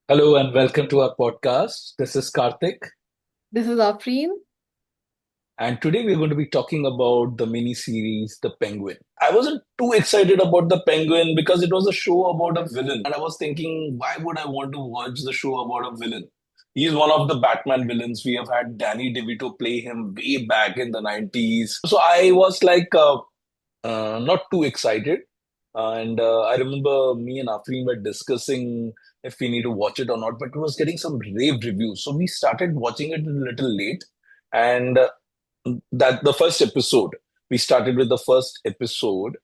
Hello and welcome to our podcast. This is Karthik, This is Afreen. and today we're going to be talking about the mini series The Penguin. I wasn't too excited about The Penguin because it was a show about a villain, and I was thinking, why would I want to watch the show about a villain? He's one of the Batman villains. We have had Danny DeVito play him way back in the 90s. So I was like, not too excited. And I remember me and Afreen were discussing if we need to watch it or not, but it was getting some rave reviews. So we started watching it a little late. And that the first episode, we started with the first episode.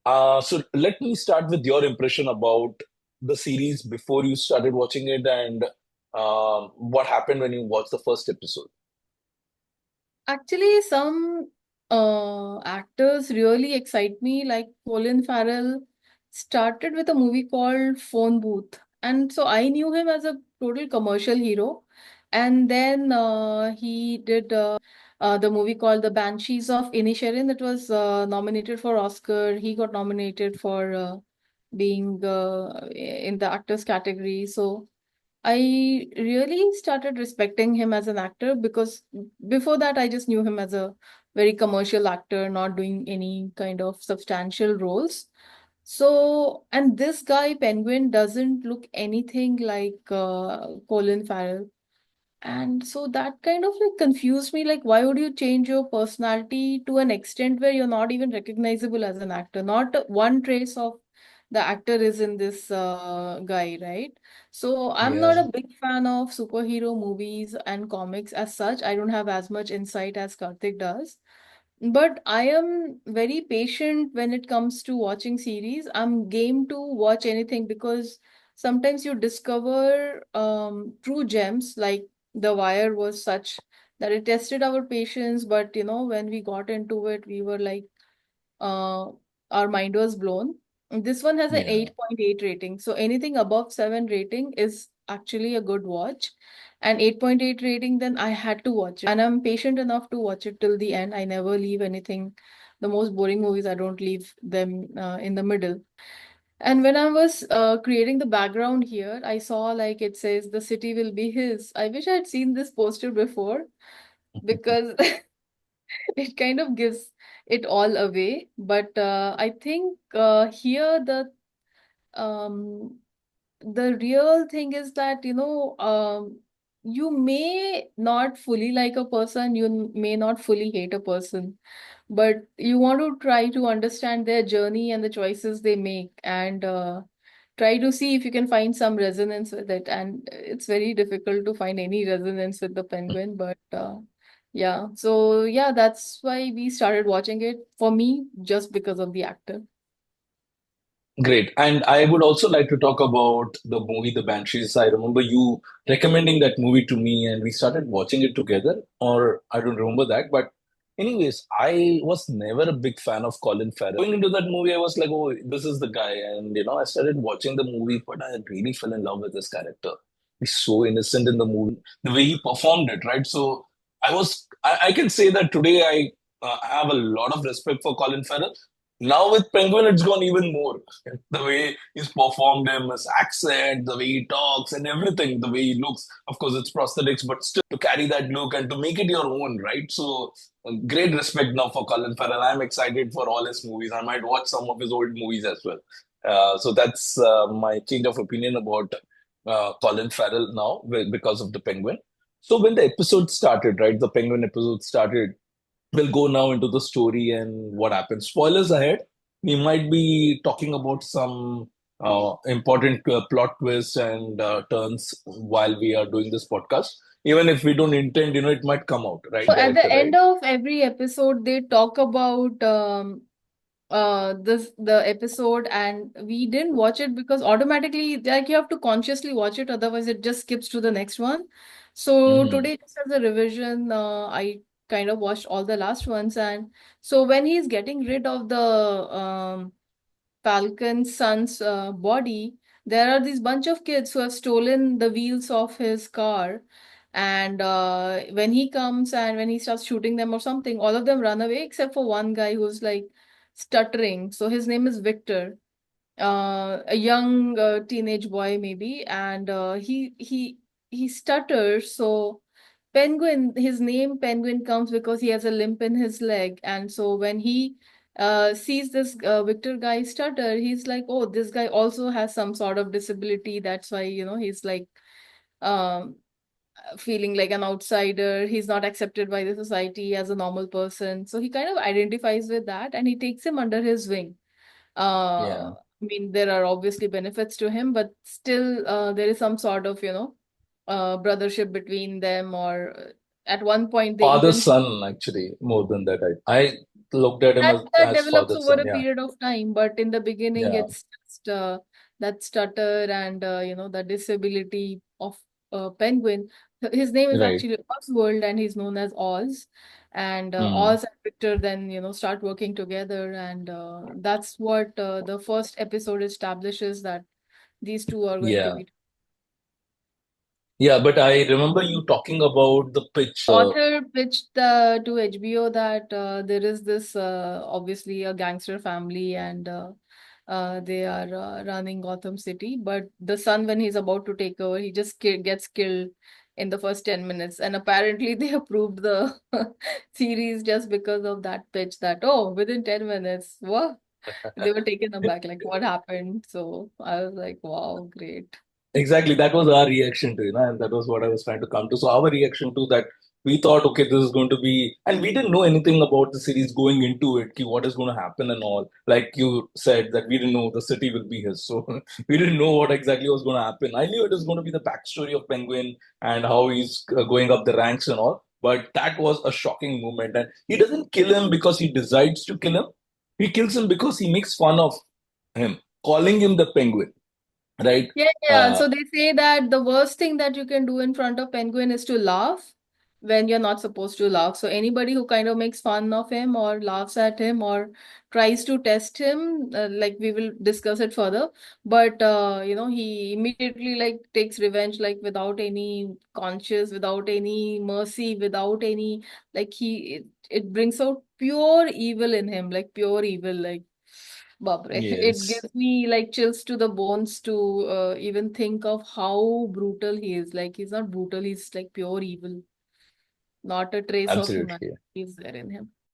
So let me start with your impression about the series before you started watching it and what happened when you watched the first episode. Actually, some actors really excite me. Like Colin Farrell started with a movie called Phone Booth. And so I knew him as a total commercial hero. And then he did the movie called The Banshees of Inisherin that was nominated for Oscar. He got nominated for being in the actors category. So I really started respecting him as an actor because before that, I just knew him as a very commercial actor, not doing any kind of substantial roles. So, and this guy, Penguin, doesn't look anything like Colin Farrell. And so that kind of like confused me. Like, why would you change your personality to an extent where you're not even recognizable as an actor? Not one trace of the actor is in this guy, right? So I'm not Yeah. a big fan of superhero movies and comics as such. I don't have as much insight as Karthik does. But I am very patient when it comes to watching series. I'm game to watch anything because sometimes you discover true gems. Like The Wire was such that it tested our patience, but when we got into it, we were like, uh, our mind was blown. This one has an Yeah. 8.8 rating. So anything above 7 rating is actually a good watch. And 8.8 rating, then I had to watch it. And I'm patient enough to watch it till the end. I never leave anything. The most boring movies, I don't leave them in the middle. And when I was creating the background here, I saw like it says the city will be his. I wish I had seen this poster before because it kind of gives it all away. But I think here um, the real thing is that you may not fully like a person, you may not fully hate a person, but you want to try to understand their journey and the choices they make and try to see if you can find some resonance with it. And it's very difficult to find any resonance with the penguin, but yeah. So yeah, that's why we started watching it for me, just because of the actor. Great. And I would also like to talk about the movie The Banshees. I remember you recommending that movie to me and we started watching it together, or I don't remember that. But anyways, I was never a big fan of Colin Farrell. Going into that movie, I was like, oh, this is the guy. And I started watching the movie, but I really fell in love with this character. He's so innocent in the movie, the way he performed it, right? So I can say that today I have a lot of respect for Colin Farrell. Now with Penguin, it's gone even more. The way he's performed him, his accent, the way he talks, and everything, the way he looks. Of course, it's prosthetics, but still to carry that look and to make it your own, right? So, great respect now for Colin Farrell. I'm excited for all his movies. I might watch some of his old movies as well. So that's my change of opinion about Colin Farrell now because of the Penguin. So when the episode started, right, the Penguin episode started, we'll go now into the story and what happens. Spoilers ahead. We might be talking about some important plot twists and turns while we are doing this podcast. Even if we don't intend, it might come out, right? So at the Director, right? end of every episode, they talk about the episode, and we didn't watch it because automatically, like, you have to consciously watch it, otherwise it just skips to the next one. So Hmm. today, just as a revision, I kind of watched all the last ones. And so when he's getting rid of the Falcon's son's body, there are these bunch of kids who have stolen the wheels of his car. And when he comes and when he starts shooting them or something, all of them run away except for one guy who's like stuttering. So his name is Victor. a young teenage boy maybe, and he stutters. So Penguin, his name Penguin comes because he has a limp in his leg, and so when he sees this Victor guy stutter, he's like, oh, this guy also has some sort of disability. That's why, he's like um feeling like an outsider. He's not accepted by the society as a normal person. So he kind of identifies with that, and he takes him under his wing. Yeah. I mean, there are obviously benefits to him, but still, there is some sort of, brothership between them, or at one point they Father even son, actually, more than that. I looked at him that as develops father over son. a Yeah. period of time, but in the beginning, Yeah. it's just that stutter and the disability of Penguin. His name is Right. actually Oswald, and he's known as Oz. And Mm. Oz and Victor then start working together, and that's what the first episode establishes, that these two are going to Yeah. be. Yeah. But I remember you talking about the pitch. Author pitched to HBO that there is this obviously a gangster family, and they are running Gotham City. But the son, when he's about to take over, he just gets killed in the first 10 minutes. And apparently, they approved the series just because of that pitch, that, oh, within 10 minutes, what? They were taken aback, like, what happened? So I was like, wow, great. Exactly, that was our reaction to, and that was what I was trying to come to. So our reaction to that, we thought, okay, this is going to be, and we didn't know anything about the series going into it, ki what is going to happen and all. Like you said, that we didn't know the city will be his, so we didn't know what exactly was going to happen. I knew it was going to be the backstory of Penguin and how he's going up the ranks and all, but that was a shocking moment. And he doesn't kill him because he decides to kill him; he kills him because he makes fun of him, calling him the Penguin, right? Yeah, yeah. Uh, So they say that the worst thing that you can do in front of Penguin is to laugh when you're not supposed to laugh. So anybody who kind of makes fun of him or laughs at him or tries to test him, like we will discuss it further. But he immediately like takes revenge, like without any conscience, without any mercy, without any like it brings out pure evil in him, like pure evil, like. Bapre. It yes. gives me like chills to the bones to even think of how brutal he is. Like he's not brutal, he's like pure evil. Not a trace of humanity Absolutely. is there in him.